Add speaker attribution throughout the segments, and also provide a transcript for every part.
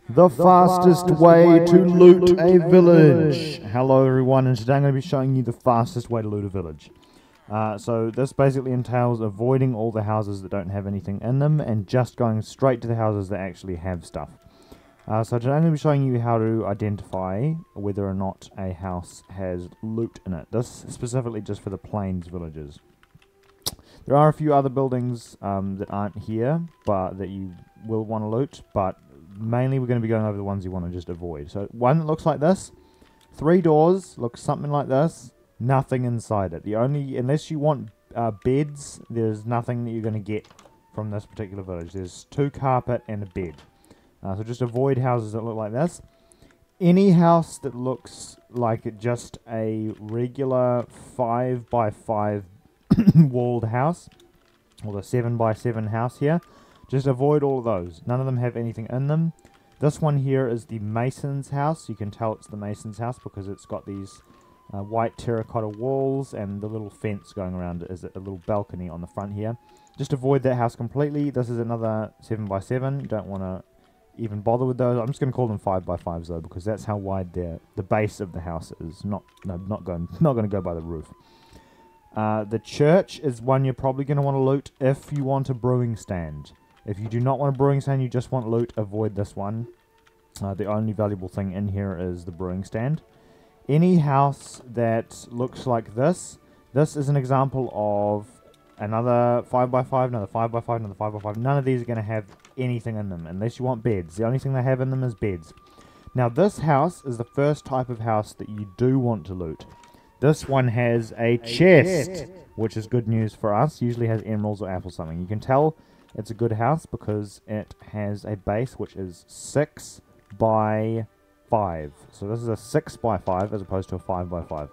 Speaker 1: The fastest way to loot a village. Hello everyone, and today I'm going to be showing you the fastest way to loot a village. So this basically entails avoiding all the houses that don't have anything in them and just going straight to the houses that actually have stuff. So today I'm going to be showing you how to identify whether or not a house has loot in it. This specifically just for the plains villages. There are a few other buildings that aren't here, but that you will want to loot, but mainly we're going to be going over the ones you want to just avoid. So one that looks like this, 3 doors, looks something like this, nothing inside it. Unless you want beds, there's nothing that you're going to get from this particular village. There's 2 carpet and a bed. So just avoid houses that look like this. Any house that looks like just a regular 5 by 5 walled house, or the 7 by 7 house here, just avoid all of those. None of them have anything in them. This one here is the mason's house. You can tell it's the mason's house because it's got these white terracotta walls, and the little fence going around it is a little balcony on the front here. Just avoid that house completely. This is another 7 by 7. You don't want to even bother with those. I'm just going to call them 5 by 5s though, because that's how wide the base of the house is. Not going to go by the roof. The church is one you're probably going to want to loot if you want a brewing stand. If you do not want a brewing stand, you just want loot, avoid this one. The only valuable thing in here is the brewing stand. Any house that looks like this is an example of another 5 by 5, another 5 by 5, another 5 by 5. None of these are going to have anything in them, unless you want beds. The only thing they have in them is beds. Now this house is the first type of house that you do want to loot. This one has a chest, which is good news for us. Usually has emeralds or apples something. You can tell it's a good house because it has a base which is 6 by 5. So this is a 6 by 5 as opposed to a 5 by 5.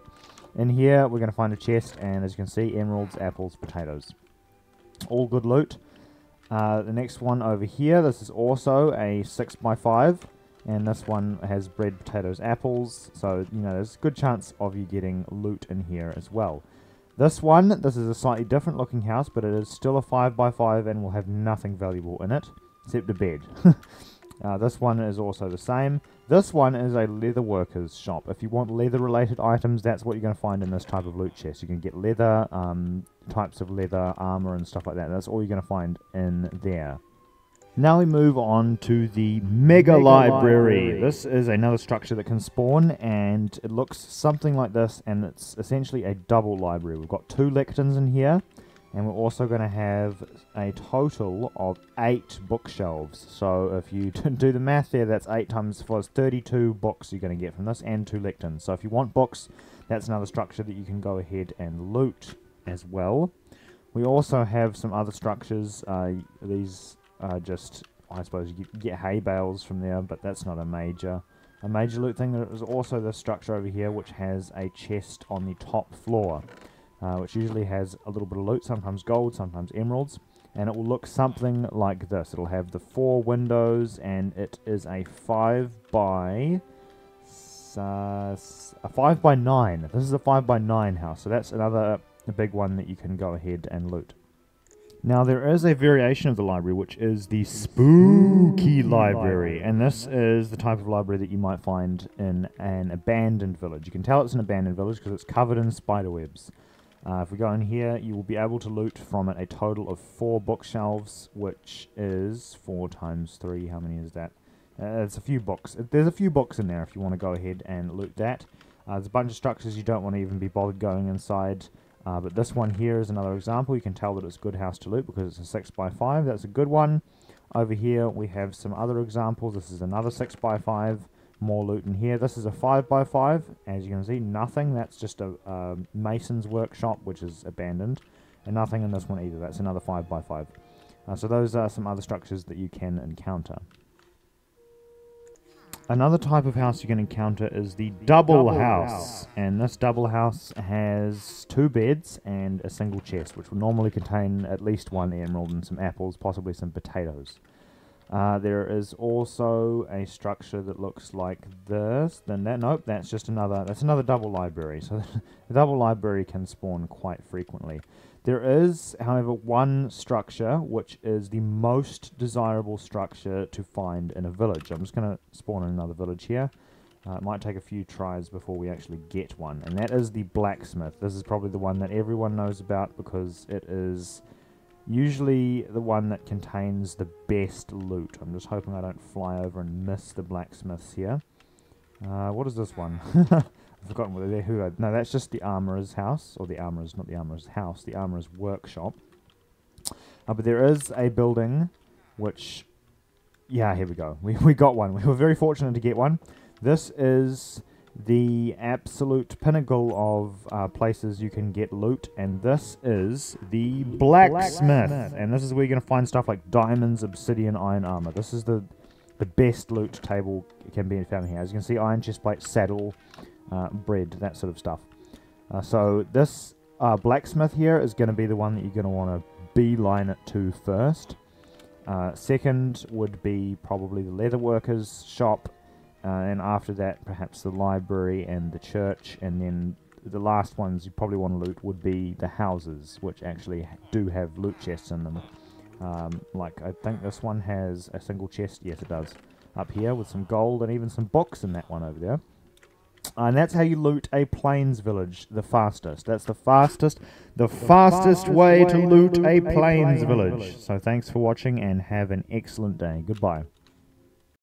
Speaker 1: In here we're going to find a chest, and as you can see, emeralds, apples, potatoes. All good loot. The next one over here, this is also a 6 by 5. And this one has bread, potatoes, apples. So, you know, there's a good chance of you getting loot in here as well. This is a slightly different looking house, but it is still a 5 by 5 and will have nothing valuable in it, except a bed. This one is also the same. This one is a leather worker's shop. If you want leather related items, that's what you're going to find in this type of loot chest. You can get leather, types of leather, armor and stuff like that. That's all you're going to find in there. Now we move on to the Mega Library. This is another structure that can spawn, and it looks something like this, and it's essentially a double library. We've got 2 lecterns in here, and we're also going to have a total of 8 bookshelves. So if you do the math there, that's 8 times 4 is 32 books you're going to get from this, and 2 lecterns. So if you want books, that's another structure that you can go ahead and loot as well. We also have some other structures. These just, I suppose, you get hay bales from there, but that's not a major loot thing. There is also this structure over here which has a chest on the top floor, which usually has a little bit of loot, sometimes gold, sometimes emeralds, and it will look something like this. It'll have the 4 windows, and it is a 5 by 9. This is a 5 by 9 house, so that's another big one that you can go ahead and loot. Now there is a variation of the library, which is the Spooky Library, and this is the type of library that you might find in an abandoned village. You can tell it's an abandoned village because it's covered in spider webs. If we go in here, you will be able to loot from it a total of 4 bookshelves, which is 4 times 3. How many is that? It's a few books. There's a few books in there if you want to go ahead and loot that. There's a bunch of structures you don't want to even be bothered going inside. But this one here is another example. You can tell that it's a good house to loot because it's a 6 by 5. That's a good one. Over here we have some other examples. This is another 6 by 5. More loot in here. This is a 5 by 5. As you can see, nothing. That's just a mason's workshop, which is abandoned. And nothing in this one either. That's another 5 by 5. So those are some other structures that you can encounter. Another type of house you can encounter is the double house. And this double house has 2 beds and a single chest, which will normally contain at least 1 emerald and some apples, possibly some potatoes. There is also a structure that looks like this. Then that, nope, that's another double library. So the double library can spawn quite frequently. There is, however, one structure which is the most desirable structure to find in a village. I'm just going to spawn in another village here. It might take a few tries before we actually get one, and that is the blacksmith. This is probably the one that everyone knows about because it is usually the one that contains the best loot. I'm just hoping I don't fly over and miss the blacksmiths here. What is this one? I've forgotten whether they're who. No, that's just the armorer's house, or the armorer's, not the armorer's house, the armorer's workshop. But there is a building which, yeah, here we go. We got one. We were very fortunate to get one. This is the absolute pinnacle of places you can get loot, and this is the blacksmith. And this is where you're going to find stuff like diamonds, obsidian, iron armor. This is the best loot table can be found here. As you can see, iron chestplate, saddle, bread, that sort of stuff. So this blacksmith here is going to be the one that you're going to want to beeline it to first. Second would be probably the leatherworker's shop. And after that, perhaps the library and the church, and then the last ones you probably want to loot would be the houses, which actually do have loot chests in them. Like, I think this one has a single chest. Yes, it does. Up here with some gold and even some books in that one over there. And that's how you loot a plains village the fastest. That's the fastest way to loot a plains village. So thanks for watching and have an excellent day. Goodbye.